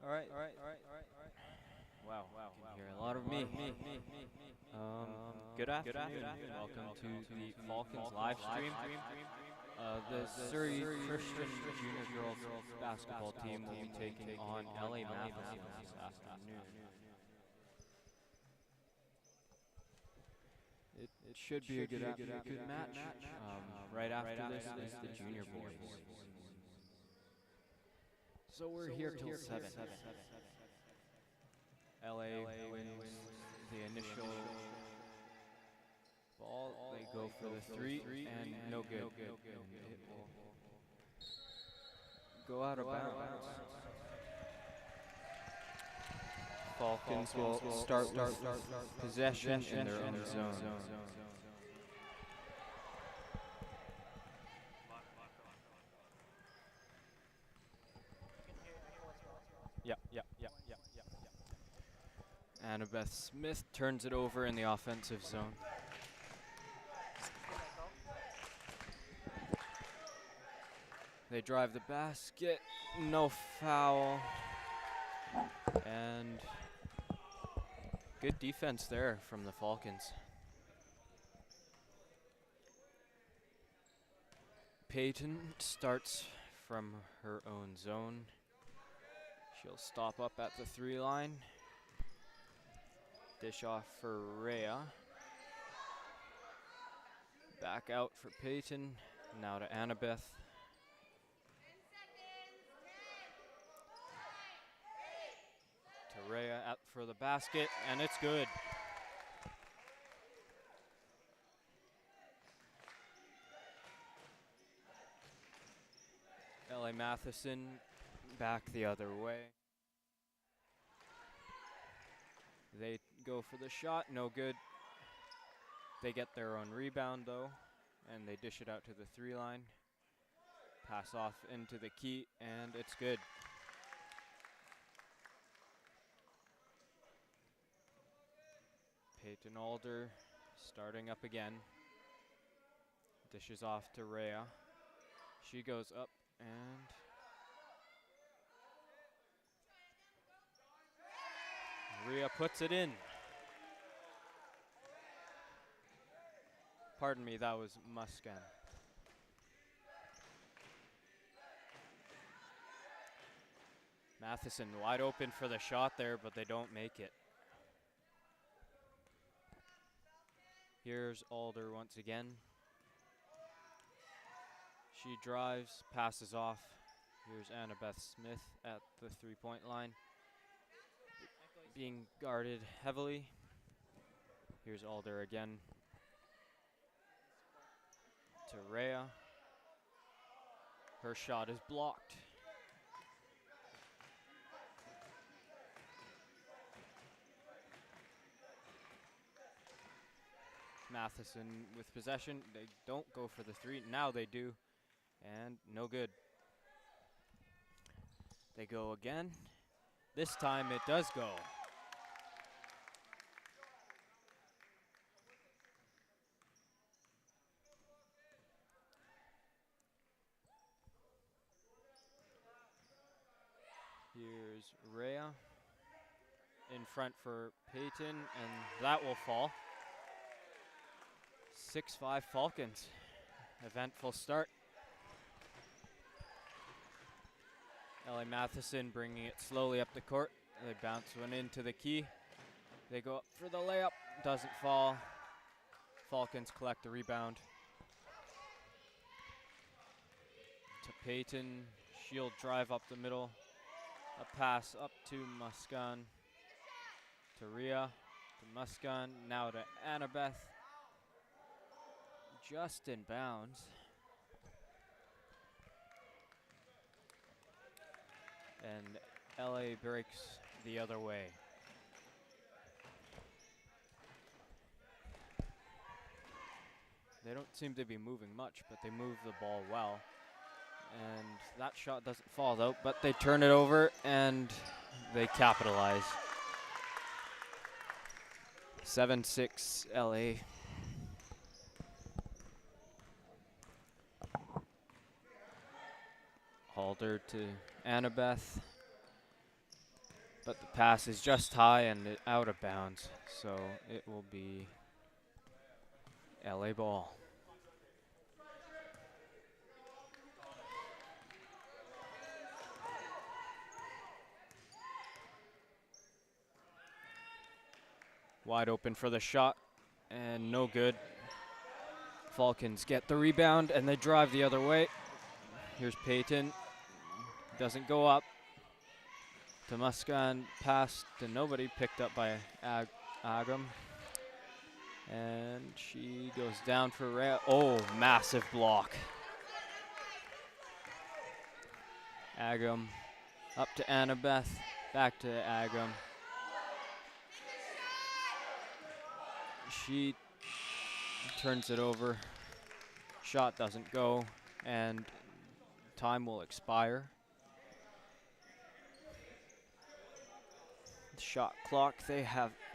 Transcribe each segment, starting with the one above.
All right. Wow, can hear a lot of me. Good afternoon. Welcome to the Falcons live stream. The Surrey Christian Junior Girls basketball team will be taking on LA Matheson this afternoon. It should be a good match. Right after this is the junior boys. So we're here till 7. LA wins the initial ball. They go for the 3 and no good. And it will go out of bounds. Falcons will start with possession in their own zone. Yeah. Annabeth Smith turns it over in the offensive zone. They drive the basket, no foul, and good defense there from the Falcons. Peyton starts from her own zone. She'll stop up at the 3 line. Dish off for Rhea. Back out for Peyton. Now to Annabeth. To Rhea out for the basket, and it's good. LA Matheson back the other way. They go for the shot, no good. They get their own rebound though, and they dish it out to the 3 line. Pass off into the key, and it's good. Peyton Alder starting up again. Dishes off to Rhea. She goes up and Rhea puts it in. Pardon me, that was Muscan. Matheson wide open for the shot there, but they don't make it. Here's Alder once again. She drives, passes off. Here's Annabeth Smith at the 3-point line, being guarded heavily. Here's Alder again. To Rhea. Her shot is blocked. Matheson with possession. They don't go for the 3. Now they do. And no good. They go again. This time it does go. Here's Rhea in front for Peyton, and that will fall. 6-5 Falcons. Eventful start. LA Matheson bringing it slowly up the court. They bounce one into the key. They go up for the layup. Doesn't fall. Falcons collect the rebound. To Peyton. She'll drive up the middle. A pass up to Muscan. To Rhea. To Muscan. Now to Annabeth. Just in bounds. And LA breaks the other way. They don't seem to be moving much, but they move the ball well. And that shot doesn't fall though, but they turn it over and they capitalize. 7-6 LA. Alder to Annabeth. But the pass is just high and out of bounds, so it will be LA ball. Wide open for the shot, and no good. Falcons get the rebound, and they drive the other way. Here's Peyton. Doesn't go up. To Muskan, pass to nobody, picked up by Agam. And she goes down for Rhea. Oh, massive block. Agam up to Annabeth, back to Agam. She turns it over. Shot doesn't go, and time will expire. Shot clock,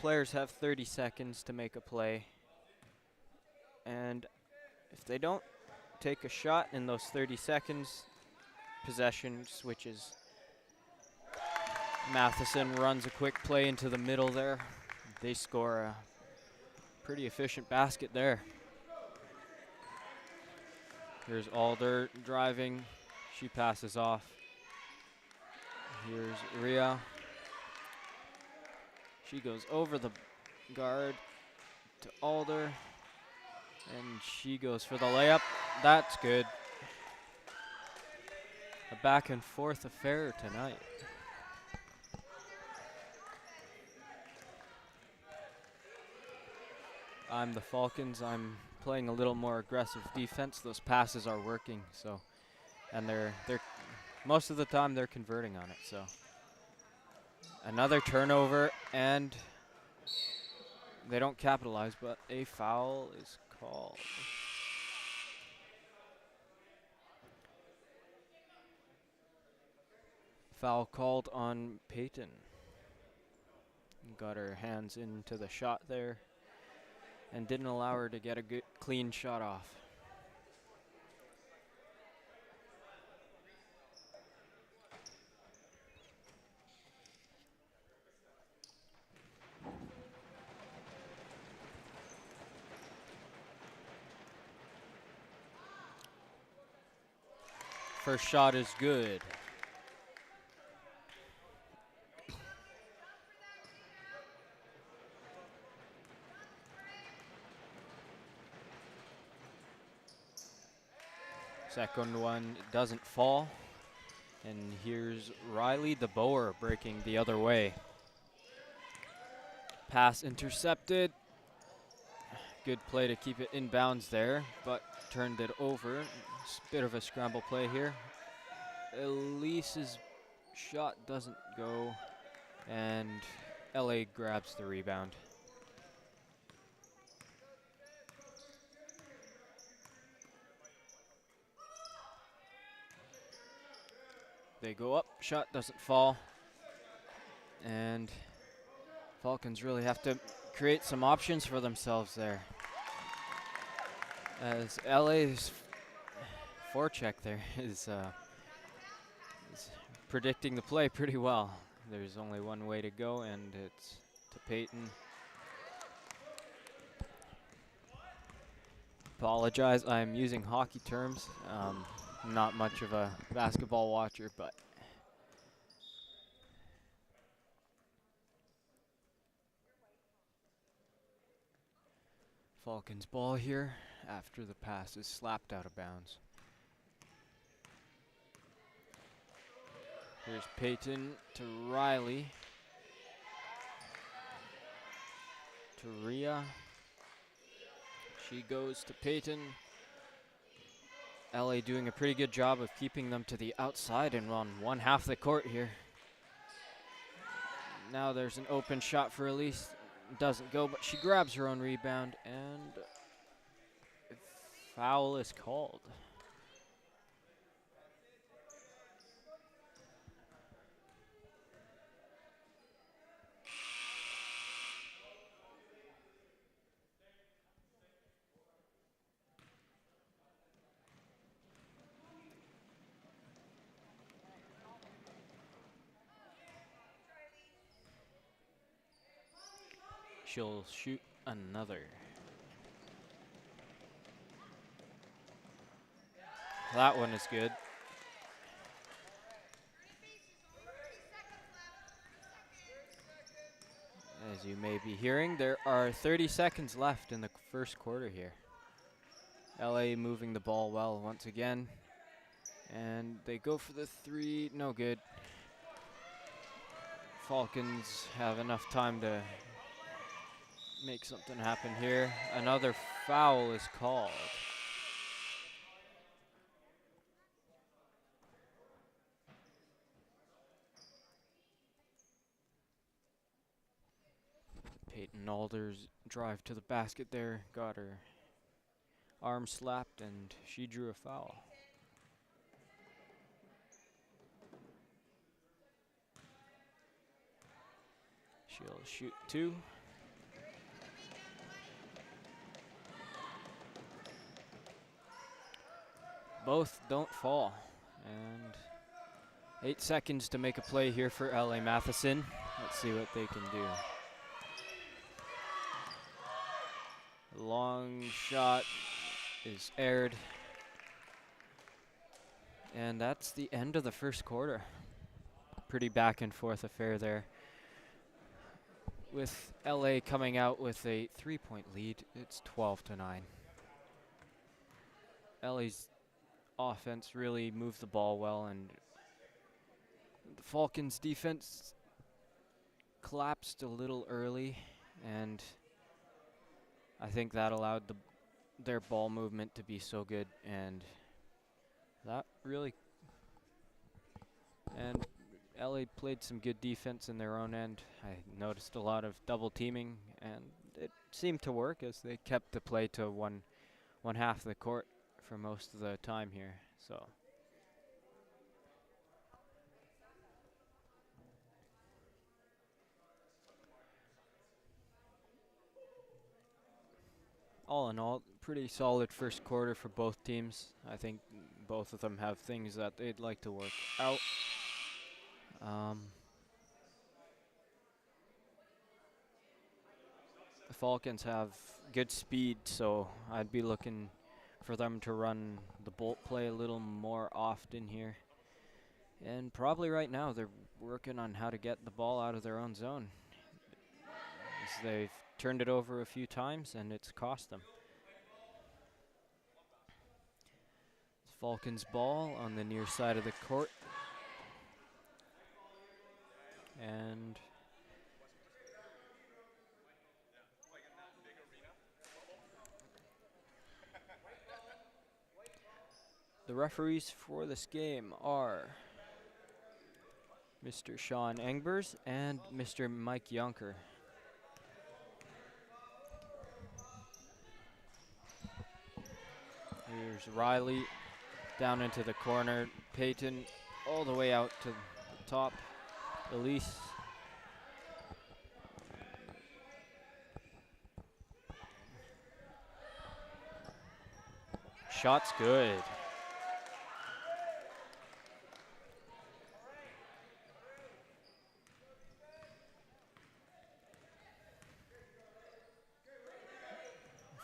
players have 30 seconds to make a play. And if they don't take a shot in those 30 seconds, possession switches. Matheson runs a quick play into the middle there. They score a pretty efficient basket there. Here's Alder driving. She passes off. Here's Rhea. She goes over the guard to Alder. And she goes for the layup. That's good. A back and forth affair tonight. I'm the Falcons. I'm playing a little more aggressive defense. Those passes are working, so, and they're most of the time they're converting on it. So another turnover, and they don't capitalize, but a foul is called. Foul called on Peyton. Got her hands into the shot there and didn't allow her to get a good clean shot off. First shot is good. Second one doesn't fall. And here's Riley the Bower breaking the other way. Pass intercepted. Good play to keep it in bounds there, but turned it over. It's a bit of a scramble play here. Elise's shot doesn't go, and LA grabs the rebound. They go up, shot doesn't fall, and Falcons really have to create some options for themselves there. As LA's forecheck there is predicting the play pretty well. There's only one way to go, and it's to Peyton. Apologize, I'm using hockey terms. Not much of a basketball watcher, but Falcons ball here after the pass is slapped out of bounds. Here's Peyton to Riley. To Rhea. She goes to Peyton. LA doing a pretty good job of keeping them to the outside and on one half the court here. Now there's an open shot for Elise. Doesn't go, but she grabs her own rebound, and foul is called. She'll shoot another. That one is good. As you may be hearing, there are 30 seconds left in the first quarter here. LA moving the ball well once again. And they go for the three, no good. Falcons have enough time to make something happen here. Another foul is called. Peyton Alder's drive to the basket there got her arm slapped and she drew a foul. She'll shoot two. Both don't fall. And 8 seconds to make a play here for LA Matheson. Let's see what they can do. Long shot is aired. And that's the end of the first quarter. Pretty back and forth affair there. With LA coming out with a 3-point lead, it's 12-9. LA's offense really moved the ball well, and the Falcons' defense collapsed a little early, and I think that allowed their ball movement to be so good, and that really, and LA played some good defense in their own end. I noticed a lot of double teaming, and it seemed to work as they kept the play to one half of the court for most of the time here. So all in all, pretty solid first quarter for both teams. I think both of them have things that they'd like to work out. The Falcons have good speed, so I'd be looking for them to run the bolt play a little more often here. And probably right now they're working on how to get the ball out of their own zone, as they've turned it over a few times and it's cost them. Falcons ball on the near side of the court. And the referees for this game are Mr. Sean Engbers and Mr. Mike Yonker. Here's Riley down into the corner. Peyton all the way out to the top. Elise. Shot's good.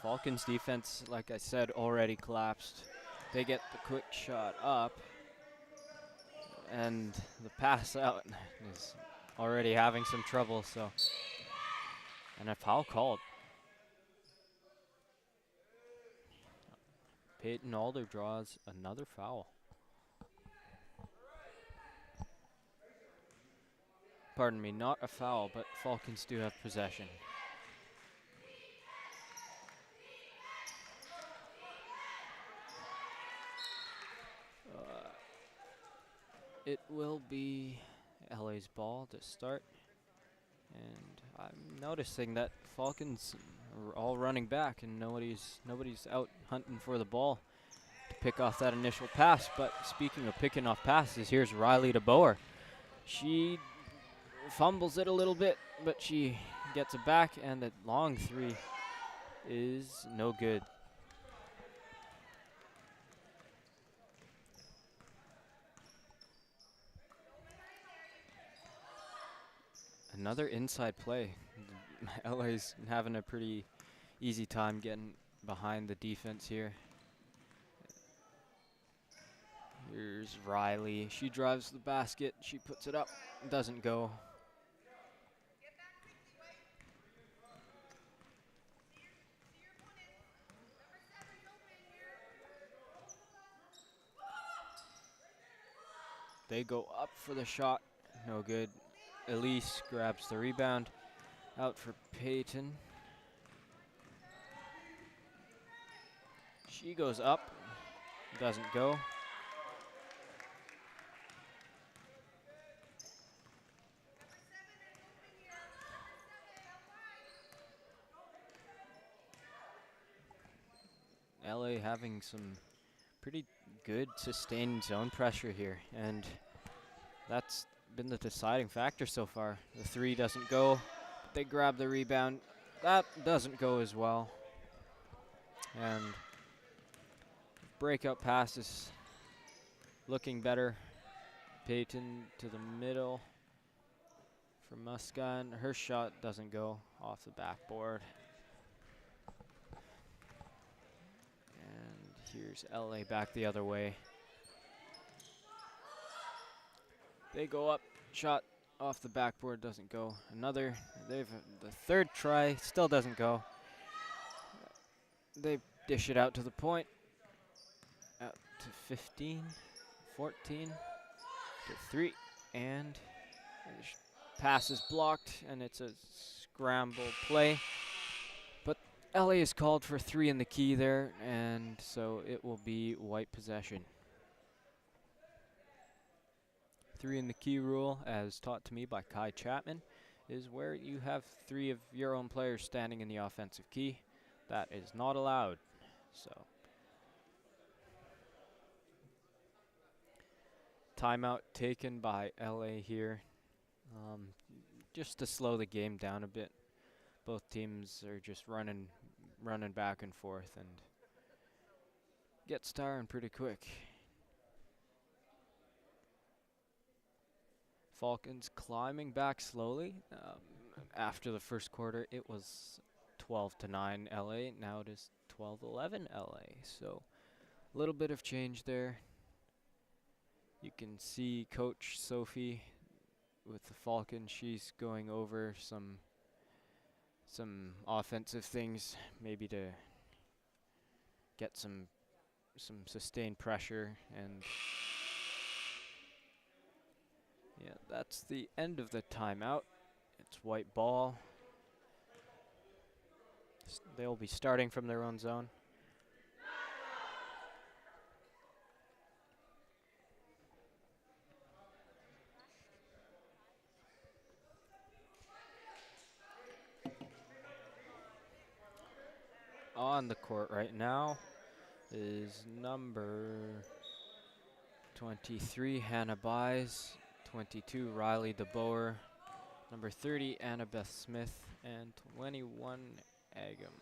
Falcons defense, like I said, already collapsed. They get the quick shot up, and the pass out is already having some trouble, so. And a foul called. Peyton Alder draws another foul. Pardon me, not a foul, but Falcons do have possession. It will be LA's ball to start. And I'm noticing that Falcons are all running back and nobody's out hunting for the ball to pick off that initial pass. But speaking of picking off passes, here's Riley DeBoer. She fumbles it a little bit, but she gets it back, and the long three is no good. Another inside play. LA's having a pretty easy time getting behind the defense here. Here's Riley. She drives the basket. She puts it up. Doesn't go. They go up for the shot. No good. Elise grabs the rebound. Out for Peyton. She goes up. Doesn't go. LA having some pretty good sustained zone pressure here, and that's been the deciding factor so far. The three doesn't go, but they grab the rebound. That doesn't go as well. And breakout pass is looking better. Peyton to the middle for Muskan. Her shot doesn't go off the backboard. And here's LA back the other way. They go up, shot off the backboard, doesn't go. Another, the third try, still doesn't go. They dish it out to the point. Out to 15, 14, to 3, and pass is blocked, and it's a scramble play. But LA is called for 3 in the key there, and so it will be white possession. 3 in the key rule, as taught to me by Kai Chapman, is where you have 3 of your own players standing in the offensive key. That is not allowed. So timeout taken by LA here, just to slow the game down a bit. Both teams are just running back and forth, and gets tiring pretty quick. Falcons climbing back slowly. After the first quarter, it was 12-9 LA. Now it is 12-11 LA. So a little bit of change there. You can see Coach Sophie with the Falcons. She's going over some offensive things, maybe to get some sustained pressure. And yeah, that's the end of the timeout. It's white ball. They'll be starting from their own zone. On the court right now is number 23, Hannah Buys, 22, Riley DeBoer, number 30, Annabeth Smith, and 21, Agam.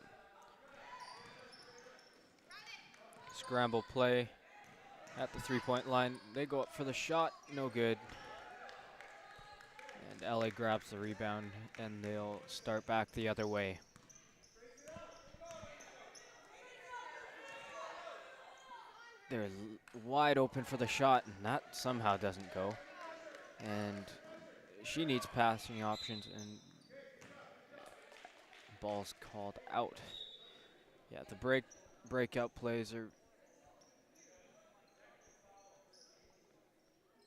Scramble play at the 3-point line. They go up for the shot, no good. And LA grabs the rebound, and they'll start back the other way. They're wide open for the shot, and that somehow doesn't go. And she needs passing options, and ball's called out. Yeah, the breakout plays are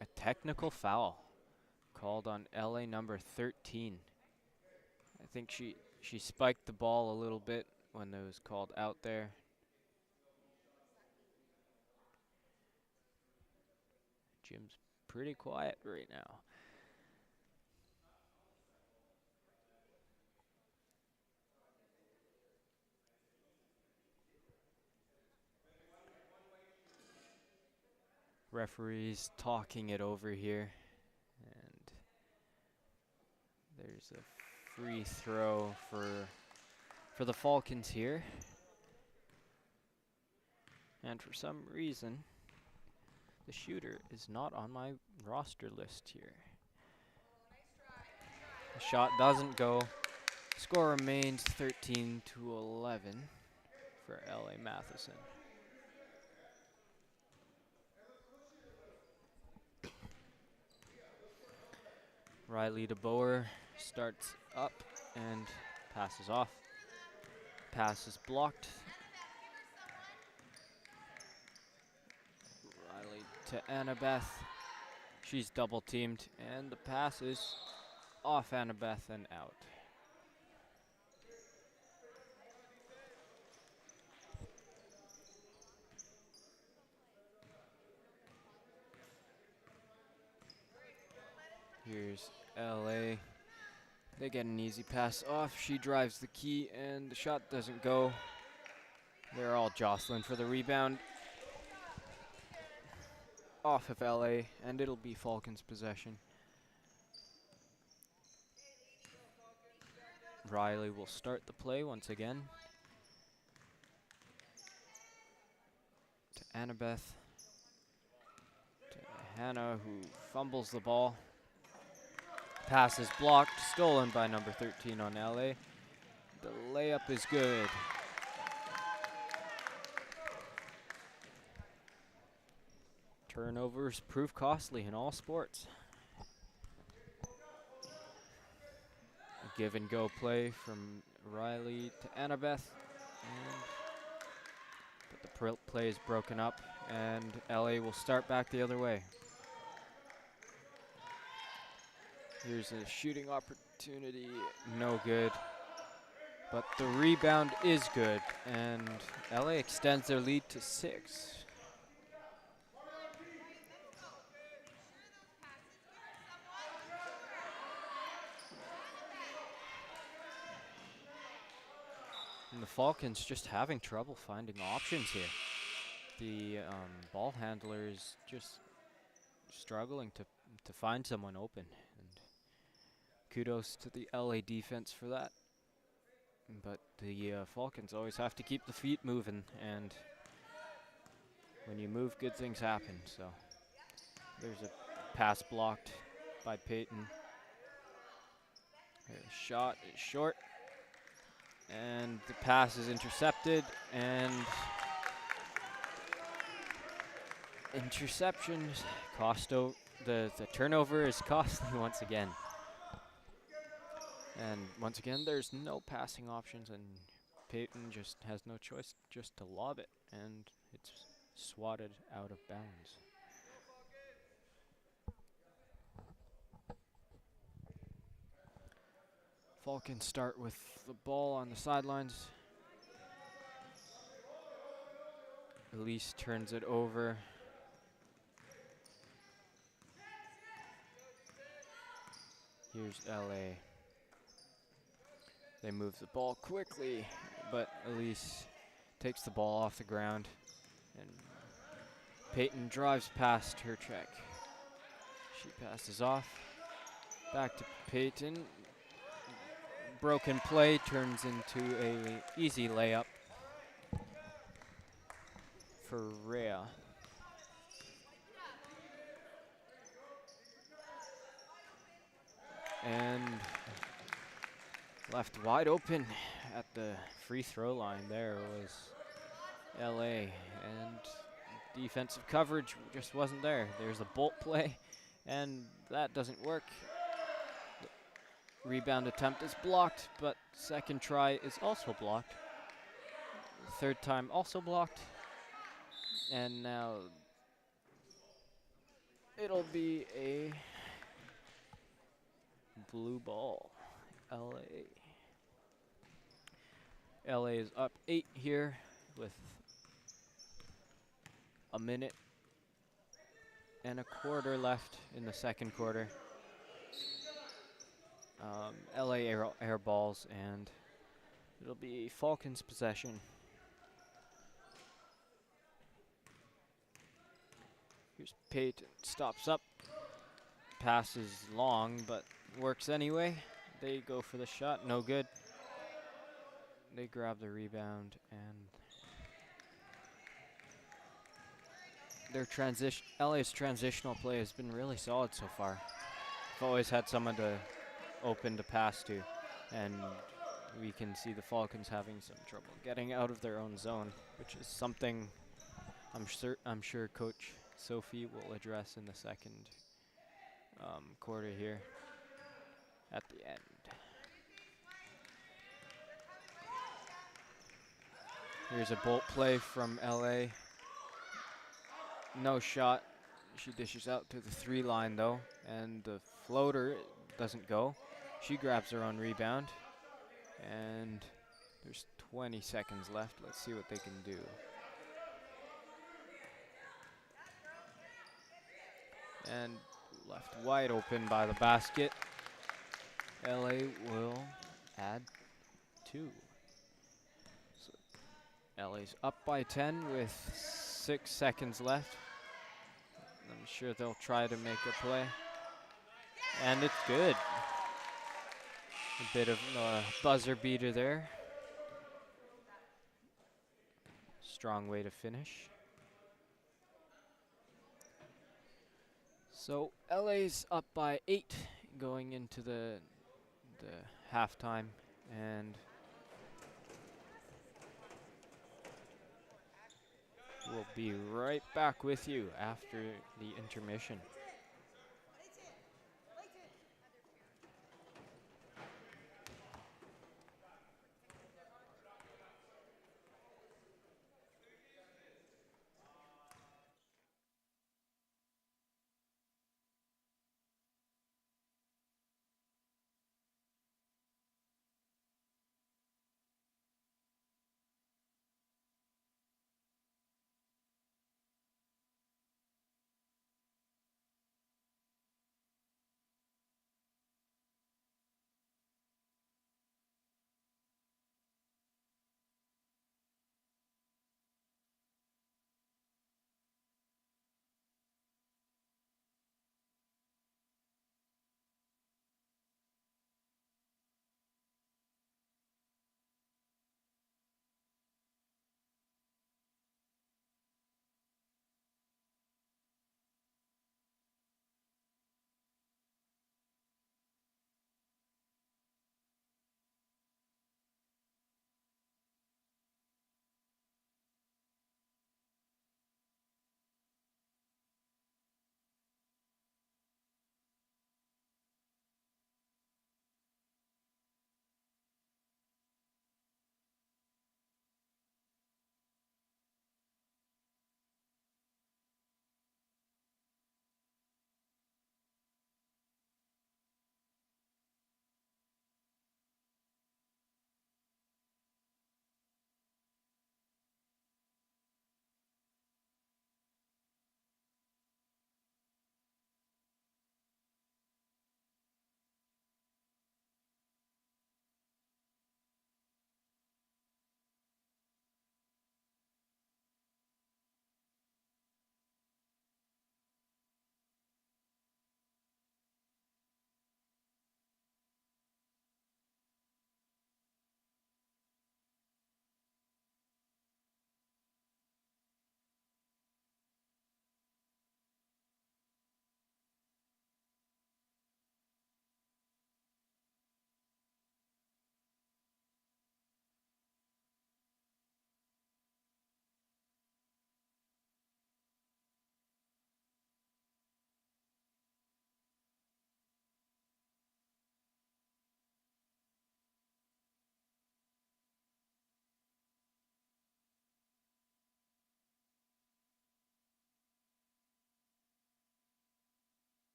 a technical foul called on LA number 13. I think she spiked the ball a little bit when it was called out there. Jim's pretty quiet right now. Referees talking it over here, and there's a free throw for the Falcons here. And for some reason, the shooter is not on my roster list here. The shot doesn't go. Score remains 13-11 for LA Matheson. Riley DeBoer starts up and passes off. Pass is blocked. Riley to Annabeth. She's double teamed and the pass is off Annabeth and out. Here's LA. They get an easy pass off. She drives the key and the shot doesn't go. They're all jostling for the rebound. Off of LA, and it'll be Falcons' possession. Riley will start the play once again. To Annabeth. To Hannah, who fumbles the ball. Pass is blocked, stolen by number 13 on LA. The layup is good. Turnovers prove costly in all sports. A give and go play from Riley to Annabeth. But the play is broken up and LA will start back the other way. Here's a shooting opportunity, no good. But the rebound is good, and LA extends their lead to 6. And the Falcons just having trouble finding options here. The ball handler is just struggling to find someone open. Kudos to the LA defense for that. But the Falcons always have to keep the feet moving, and when you move, good things happen. So there's a pass blocked by Peyton. Her shot is short, and the pass is intercepted, and interceptions cost the turnover is costly once again. And once again, there's no passing options, and Peyton just has no choice just to lob it, and it's swatted out of bounds. Falcons start with the ball on the sidelines. Elise turns it over. Here's LA. They move the ball quickly, but Elise takes the ball off the ground, and Peyton drives past her check. She passes off. Back to Peyton. Broken play turns into a easy layup for Rhea. And left wide open at the free throw line there was LA, and defensive coverage just wasn't there. There's a bolt play, and that doesn't work. The rebound attempt is blocked, but second try is also blocked. Third time also blocked, and now it'll be a blue ball. LA is up 8 here with a minute and a quarter left in the second quarter. LA air balls, and it'll be Falcons possession. Here's Peyton, stops up, passes long, but works anyway. They go for the shot, no good. They grab the rebound, and their LA's transitional play has been really solid so far. They've always had someone open to pass to, and we can see the Falcons having some trouble getting out of their own zone, which is something I'm sure Coach Sophie will address in the second quarter here at the end. Here's a bolt play from LA. No shot. She dishes out to the 3 line though, and the floater doesn't go. She grabs her own rebound, and there's 20 seconds left. Let's see what they can do. And left wide open by the basket. LA will add 2. So LA's up by 10 with 6 seconds left. I'm sure they'll try to make a play. And it's good. A bit of a buzzer beater there. Strong way to finish. So LA's up by 8 going into the halftime, and we'll be right back with you after the intermission.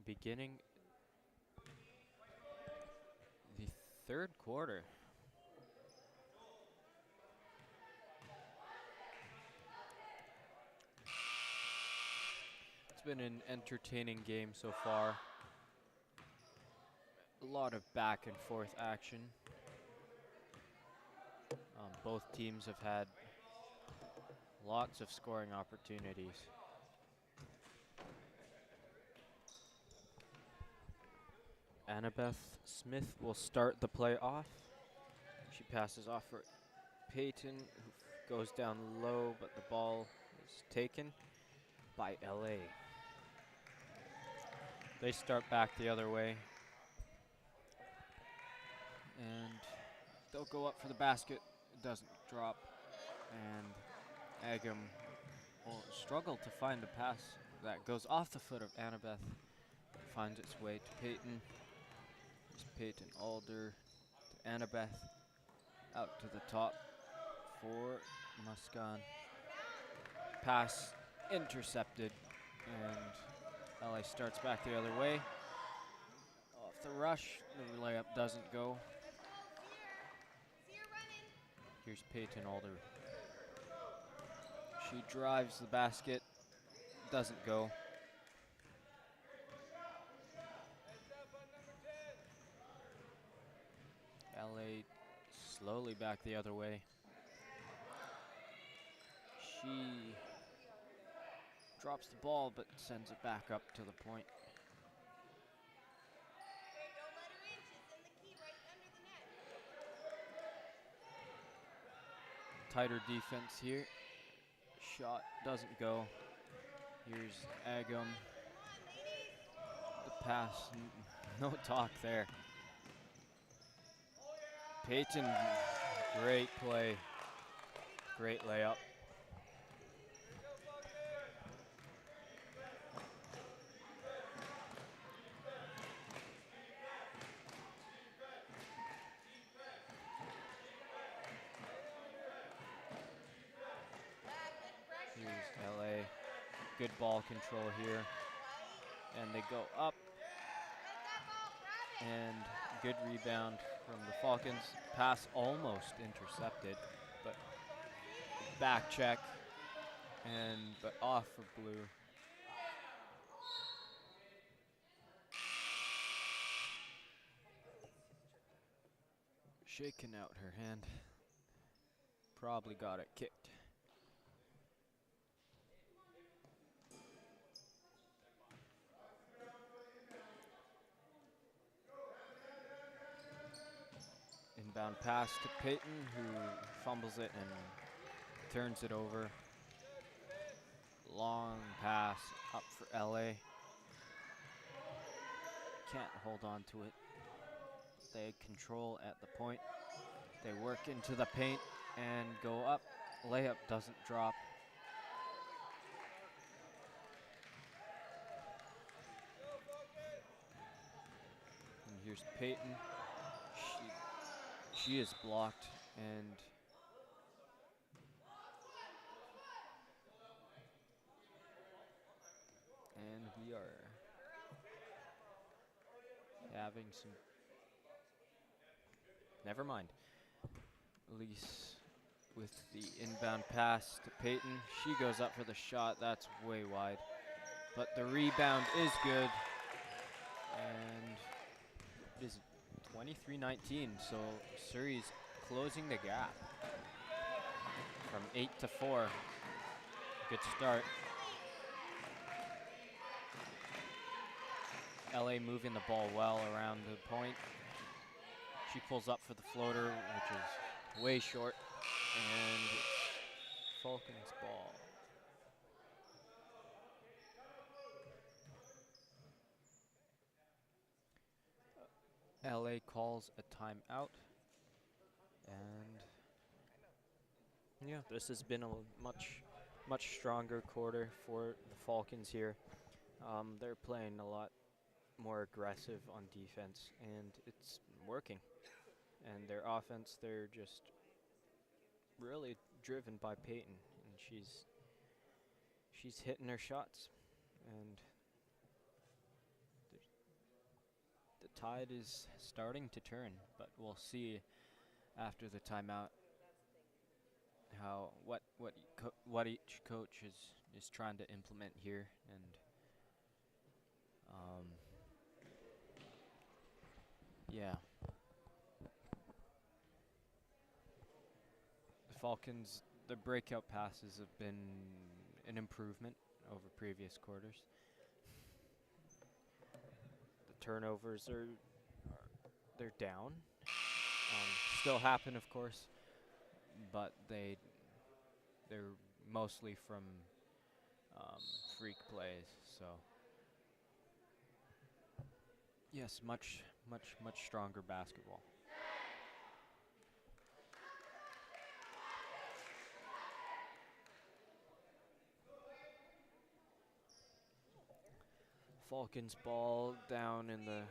beginning the third quarter. It's been an entertaining game so far. A lot of back and forth action. Both teams have had lots of scoring opportunities. Annabeth Smith will start the play off. She passes off for Peyton, who goes down low, but the ball is taken by LA. They start back the other way. And they'll go up for the basket. It doesn't drop. And Agam will struggle to find the pass that goes off the foot of Annabeth. Finds its way to Peyton. It's Peyton Alder to Annabeth. Out to the top for Muskan. Pass intercepted. And LA starts back the other way. Off the rush. The layup doesn't go. Here's Peyton Alder. She drives the basket. Doesn't go. LA slowly back the other way. She drops the ball but sends it back up to the point. Tighter defense here. Shot doesn't go. Here's Agam. The pass, no talk there. Peyton, great play. Great layup. Here's LA. Good ball control here. And they go up. And good rebound from the Falcons. Pass almost intercepted, but back check. But off for Blue. Shaking out her hand. Probably got it kicked. Inbound pass to Peyton, who fumbles it and turns it over. Long pass up for LA. Can't hold on to it. They control at the point. They work into the paint and go up. Layup doesn't drop. And here's Peyton. She is blocked, and we are having some. Never mind. Elise with the inbound pass to Peyton. She goes up for the shot. That's way wide, but the rebound is good, and it is 23-19, so Surrey's closing the gap from 8 to 4. Good start. LA moving the ball well around the point. She pulls up for the floater, which is way short, and it's Falcons ball. LA calls a timeout, and yeah, this has been a much stronger quarter for the Falcons here. They're playing a lot more aggressive on defense, and it's working. And their offense, they're just really driven by Peyton, and she's hitting her shots, and tide is starting to turn, but we'll see after the timeout how what each coach is trying to implement here, and yeah. The Falcons, the breakout passes have been an improvement over previous quarters. The turnovers they're down. Still happen, of course, but they're mostly from freak plays. So yes, much stronger basketball. Falcons ball down in the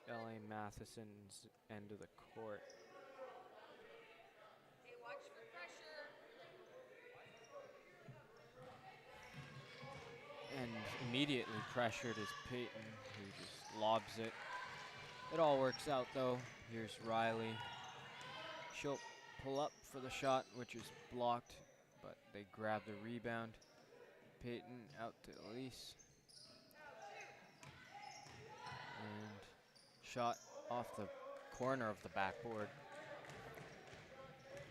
LA Matheson's end of the court. And immediately pressured is Peyton, who just lobs it. It all works out though. Here's Riley. She'll pull up for the shot, which is blocked, but they grab the rebound. Peyton out to Elise. And shot off the corner of the backboard.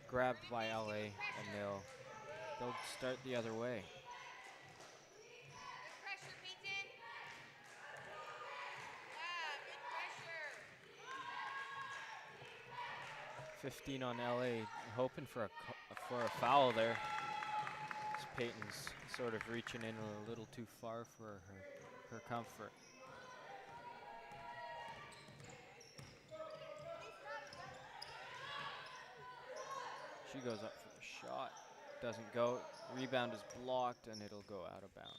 Grabbed by LA, and they'll start the other way. 15 on LA, hoping for a foul there. Peyton's sort of reaching in a little too far for her comfort. She goes up for the shot, doesn't go. Rebound is blocked, and it'll go out of bounds.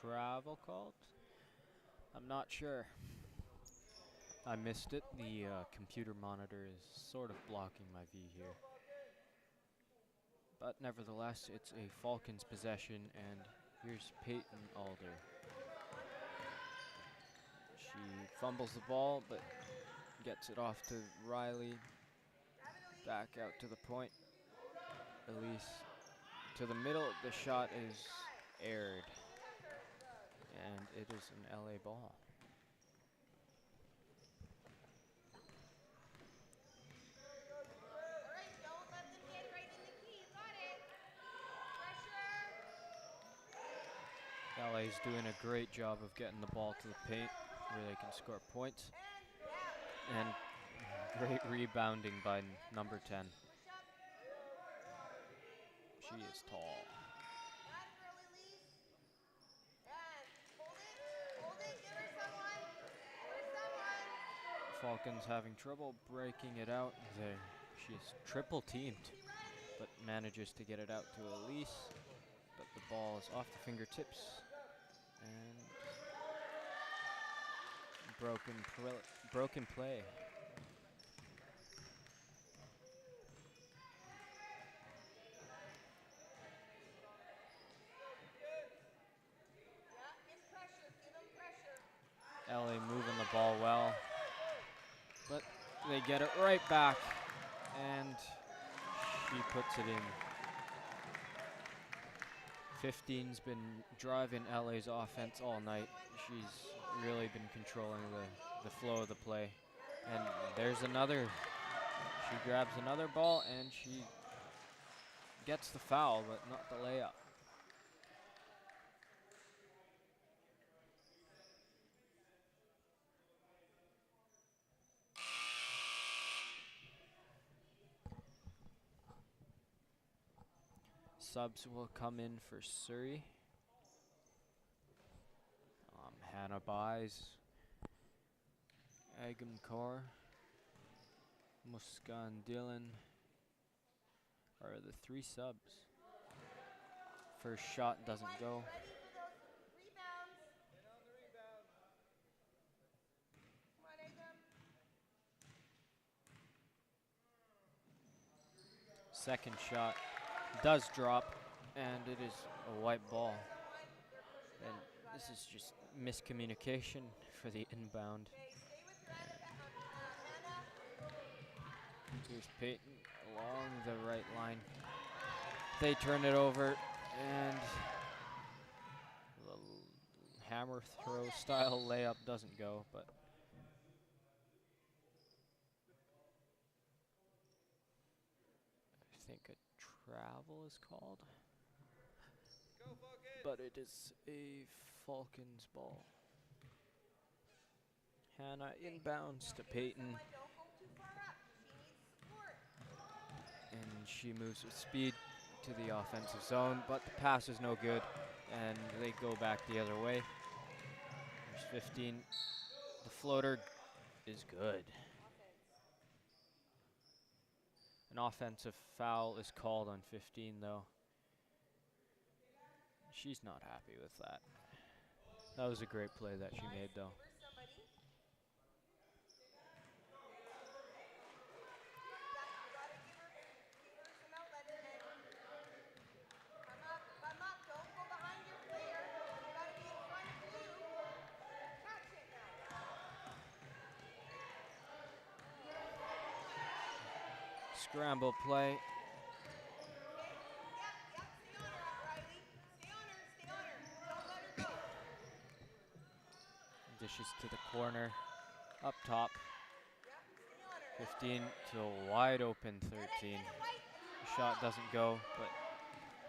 Travel called? I'm not sure. I missed it. The computer monitor is sort of blocking my view here. But nevertheless, it's a Falcons possession, and here's Peyton Alder. She fumbles the ball, but gets it off to Riley. Back out to the point. Elise to the middle. The shot is aired, and it is an LA ball. LA's doing a great job of getting the ball to the paint where they can score points. And great rebounding by number 10. She is tall. Falcons having trouble breaking it out. She's triple teamed, but manages to get it out to Elise. But the ball is off the fingertips. And broken play. LA moving the ball well, but they get it right back, and she puts it in. 15's been driving LA's offense all night. She's really been controlling the flow of the play. And there's another. She grabs another ball, and she gets the foul, but not the layup. Subs will come in for Surrey. Hannah Buys, Agam Kaur, Muskan Dillon are the 3 subs. First shot doesn't go. second shot does drop, and it is a white ball. And this is just miscommunication for the inbound. And here's Peyton along the right line. They turn it over, and the hammer throw style layup doesn't go, but I think a travel is called. But it is a Falcons ball. Hannah inbounds to Peyton. And she moves with speed to the offensive zone, but the pass is no good, and they go back the other way. There's 15. The floater is good. An offensive foul is called on 15, though. She's not happy with that. That was a great play that she made, though. Scramble play. Dishes to the corner, up top. 15 to a wide open 13. Shot doesn't go, but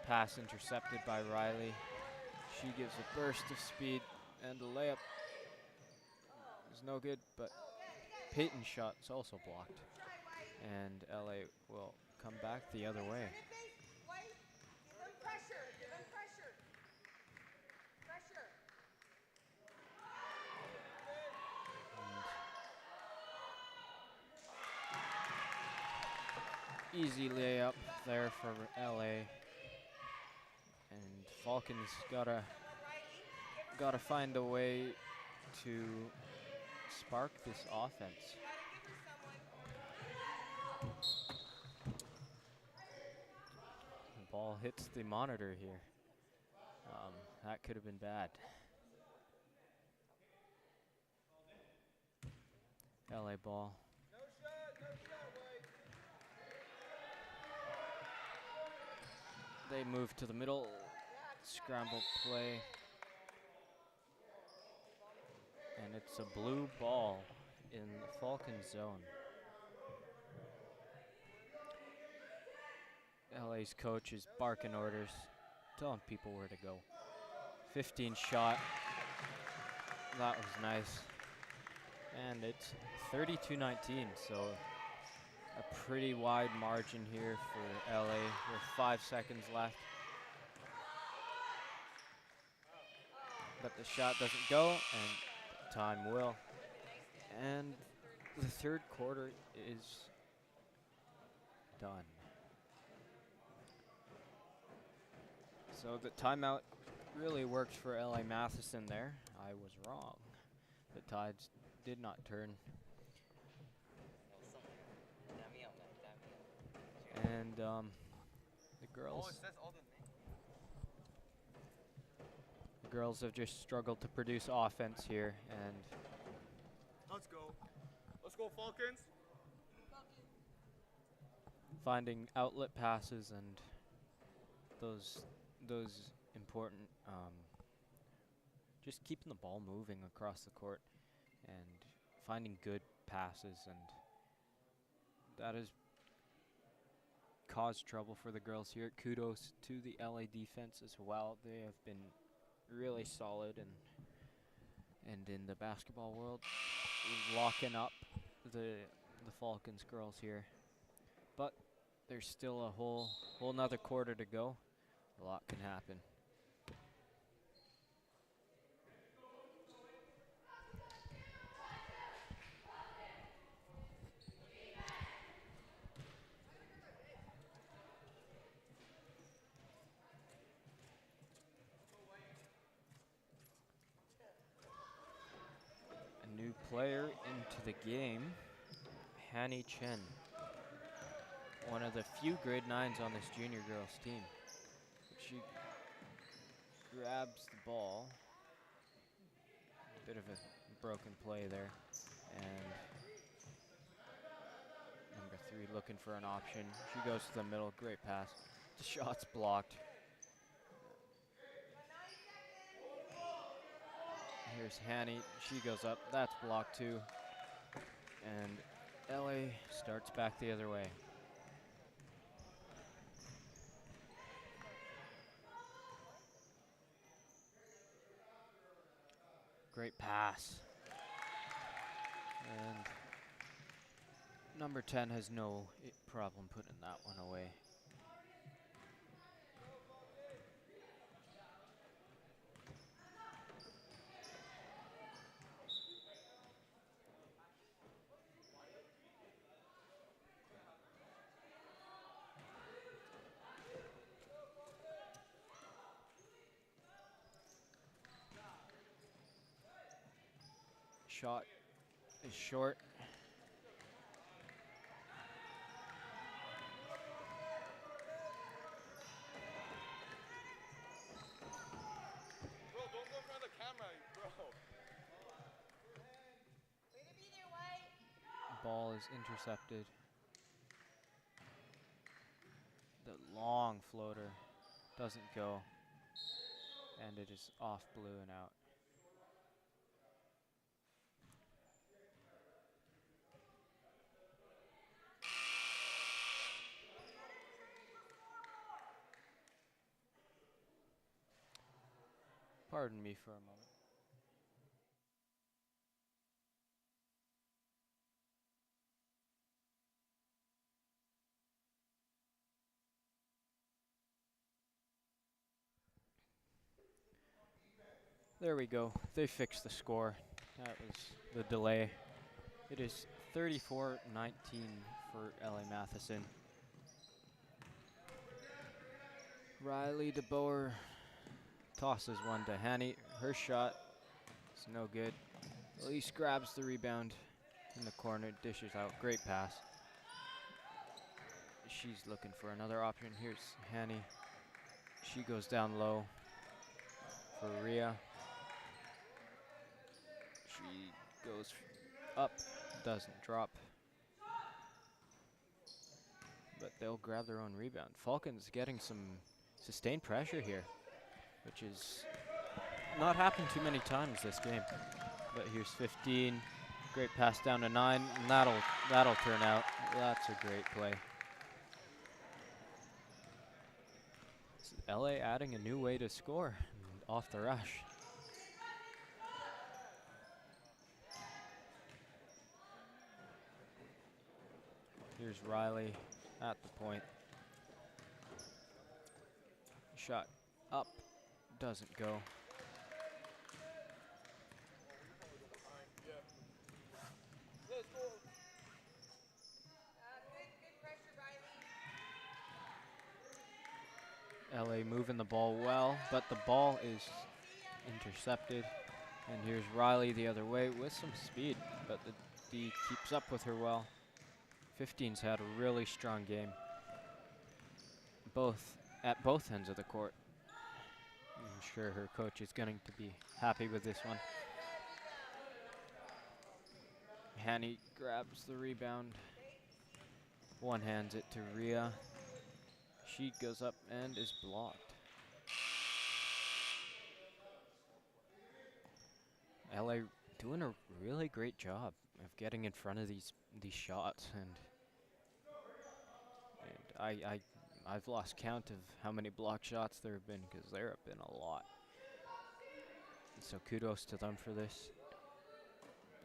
pass intercepted by Riley. She gives a burst of speed, and the layup is no good, but Peyton's shot is also blocked. And LA will come back the other way. Easy layup there for LA. And Falcons gotta find a way to spark this offense. The ball hits the monitor here. That could have been bad. LA ball. They move to the middle, scramble play. And it's a blue ball in the Falcons zone. LA's coach is barking orders, telling people where to go. 15 shot, that was nice. And it's 32-19, so a pretty wide margin here for LA with 5 seconds left. But the shot doesn't go, and time will. And the third quarter is done. So the timeout really worked for LA Matheson there. I was wrong. The tides did not turn. And the girls have just struggled to produce offense here, and let's go Falcons. Finding outlet passes and those important just keeping the ball moving across the court and finding good passes, and that has caused trouble for the girls here. Kudos to the LA defense as well. They have been really solid and in the basketball world, locking up the Falcons girls here. But there's still a whole nother quarter to go. A lot can happen. A new player into the game, Hanny Chen. one of the few grade 9s on this junior girls team. She grabs the ball. Bit of a broken play there. And number 3 looking for an option. She goes to the middle, great pass. The shot's blocked. Here's Hanny, she goes up, that's blocked too. And LA starts back the other way. Great pass. And number 10 has no problem putting that one away. Shot is short. Bro, don't go in front of the camera, bro. Ball is intercepted. The long floater doesn't go. And it is off blue and out. Pardon me for a moment. There we go. They fixed the score. That was the delay. It is 34-19 for LA Matheson. Riley DeBoer tosses one to Hanny. Her shot is no good. Elise grabs the rebound in the corner, dishes out. Great pass. She's looking for another option. Here's Hanny. She goes down low for Rhea. She goes up, doesn't drop. But they'll grab their own rebound. Falcons getting some sustained pressure here, which is not happened too many times this game. But here's 15. Great pass down to 9, and that'll turn out. That's a great play. This is LA adding a new way to score off the rush. Here's Riley at the point. Shot up, doesn't go. LA moving the ball well, but the ball is intercepted. And here's Riley the other way with some speed, but the D keeps up with her well. 15's had a really strong game, at both ends of the court. I'm sure her coach is going to be happy with this one. Hanny grabs the rebound, one-hands it to Rhea. She goes up and is blocked. LA doing a really great job of getting in front of these shots, and I've lost count of how many block shots there have been, because there have been a lot. And so kudos to them for this.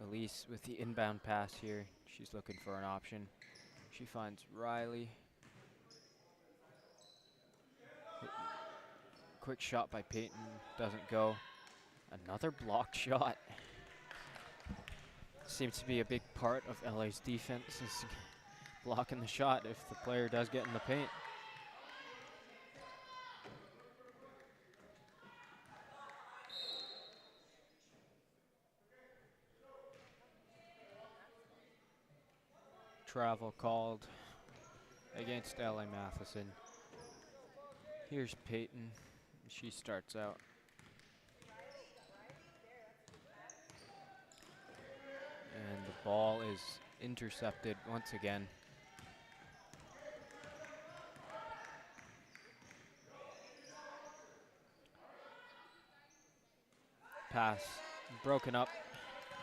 Elise with the inbound pass here. She's looking for an option. She finds Riley. Quick shot by Peyton, doesn't go. Another blocked shot. Seems to be a big part of LA's defense, is blocking the shot if the player does get in the paint. Travel called against LA Matheson. Here's Peyton. She starts out. And the ball is intercepted once again. Pass broken up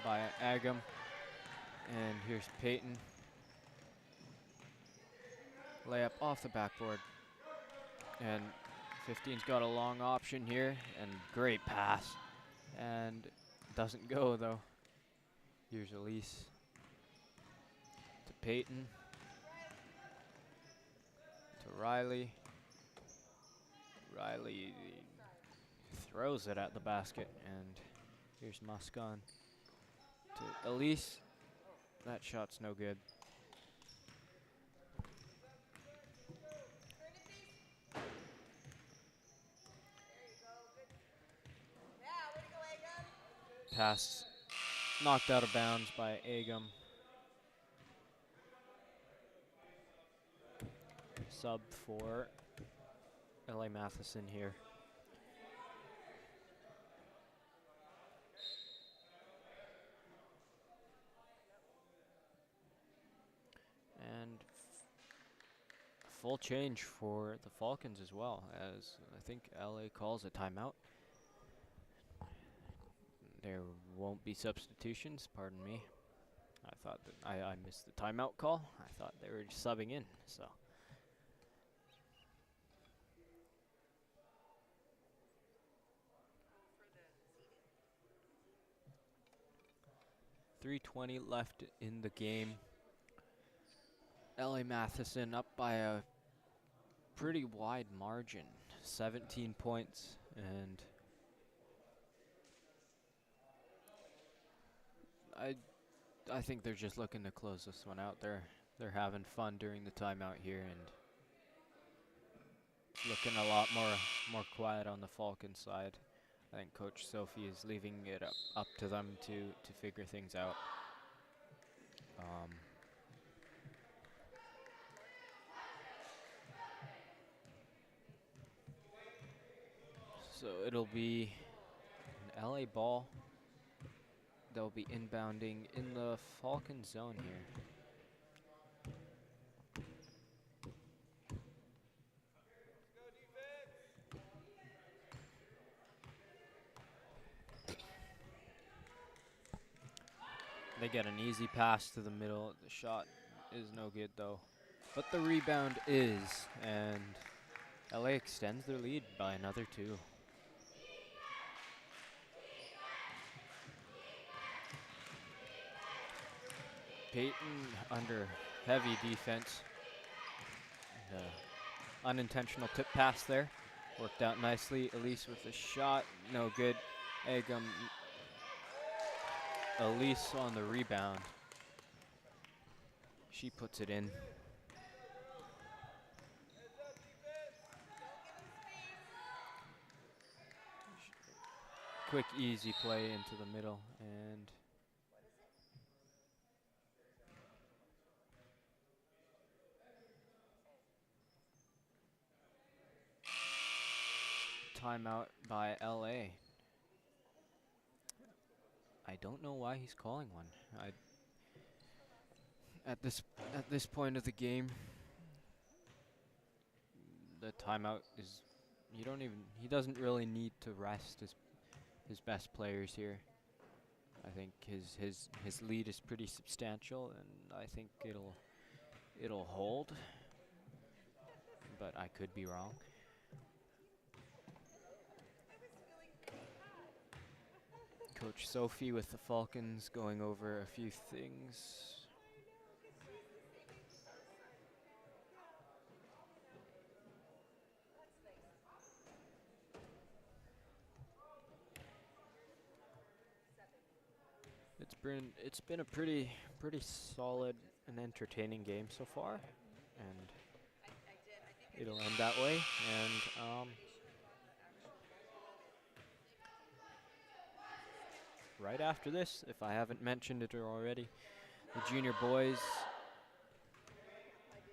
by Agam. And here's Peyton. Layup off the backboard. And 15's got a long option here. And great pass. And doesn't go though. Here's Elise. To Peyton. To Riley. Riley throws it at the basket. And here's Muscon. To Elise. That shot's no good. Pass knocked out of bounds by Agam. Sub for LA Matheson here. And full change for the Falcons as well, as I think LA calls a timeout. There won't be substitutions, pardon me. I thought that I missed the timeout call. I thought they were just subbing in, so. .320 left in the game. LA Matheson up by a pretty wide margin, 17 points, and I think they're just looking to close this one out. They're having fun during the timeout here, and it's looking a lot more quiet on the Falcons side. I think Coach Sophie is leaving it up to them to figure things out. So it'll be an LA ball. They'll be inbounding in the Falcon zone here. They get an easy pass to the middle. The shot is no good though. But the rebound is, and LA extends their lead by another 2. Peyton under heavy defense. Unintentional tip pass there. Worked out nicely. Elise with the shot. No good. Agam. Elise on the rebound. She puts it in. Quick, easy play into the middle, and timeout by LA. I don't know why he's calling one. At this point of the game, the timeout is he doesn't really need to rest his best players here. I think his lead is pretty substantial, and I think it'll hold. But I could be wrong. Coach Sophie with the Falcons going over a few things. It's been a pretty solid and entertaining game so far, and it'll end that way. And right after this, if I haven't mentioned it already, the junior boys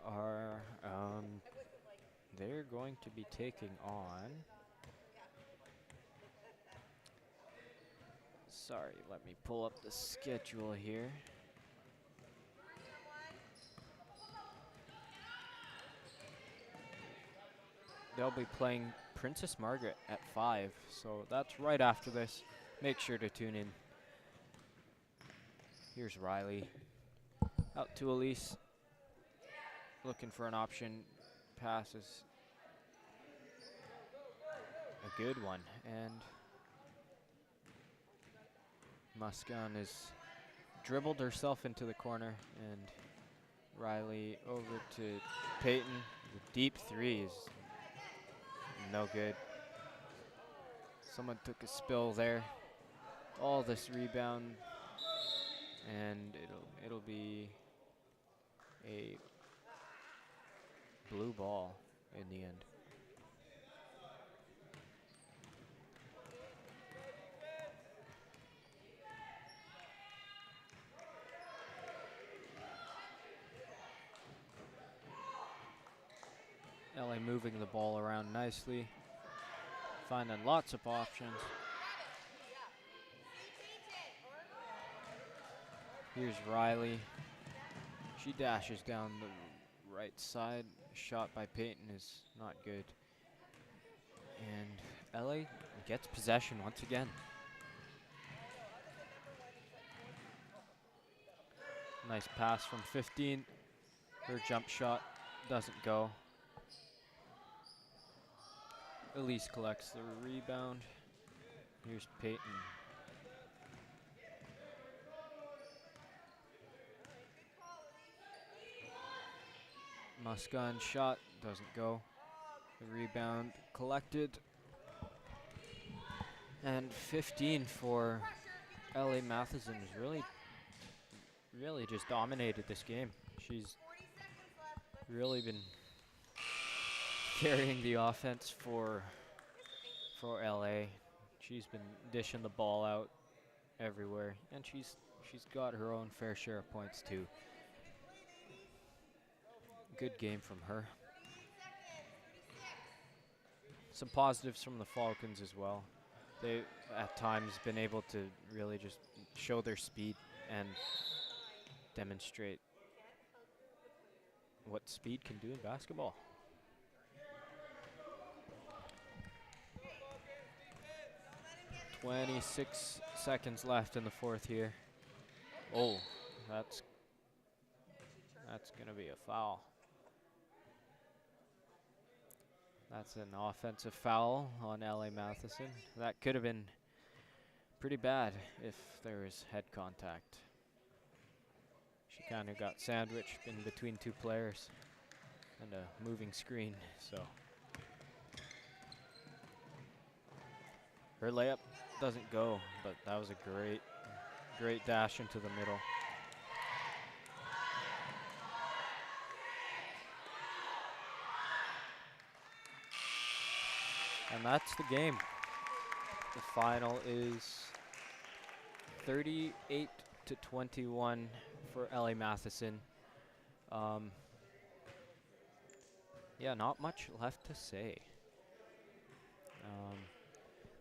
are they're going to be taking on. Sorry, let me pull up the schedule here. They'll be playing Princess Margaret at 5, so that's right after this. Make sure to tune in. Here's Riley. Out to Elise. Looking for an option. Passes. A good one. And Muscan has dribbled herself into the corner. And Riley over to Peyton. The deep three is no good. Someone took a spill there. All this rebound. And it'll be a blue ball in the end. LA moving the ball around nicely, finding lots of options. Here's Riley. She dashes down the right side. Shot by Peyton is not good. And LA gets possession once again. Nice pass from 15. Her jump shot doesn't go. Elise collects the rebound. Here's Peyton. Muscan shot doesn't go. The rebound collected. And 15 for LA Matheson has really just dominated this game. She's really been carrying the offense for LA. She's been dishing the ball out everywhere, and she's got her own fair share of points too. Good game from her. Some positives from the Falcons as well. They at times been able to really just show their speed and demonstrate what speed can do in basketball. .26 seconds left in the fourth here. Oh, that's gonna be a foul. That's an offensive foul on LA Matheson. That could have been pretty bad if there was head contact. She kind of got sandwiched in between two players and a moving screen, so. Her layup doesn't go, but that was a great dash into the middle. And that's the game. The final is 38-21 for LA Matheson. Yeah, not much left to say.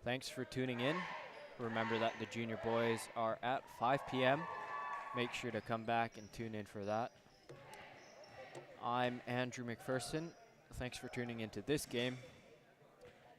Thanks for tuning in. Remember that the junior boys are at 5 p.m. Make sure to come back and tune in for that. I'm Andrew McPherson. Thanks for tuning into this game.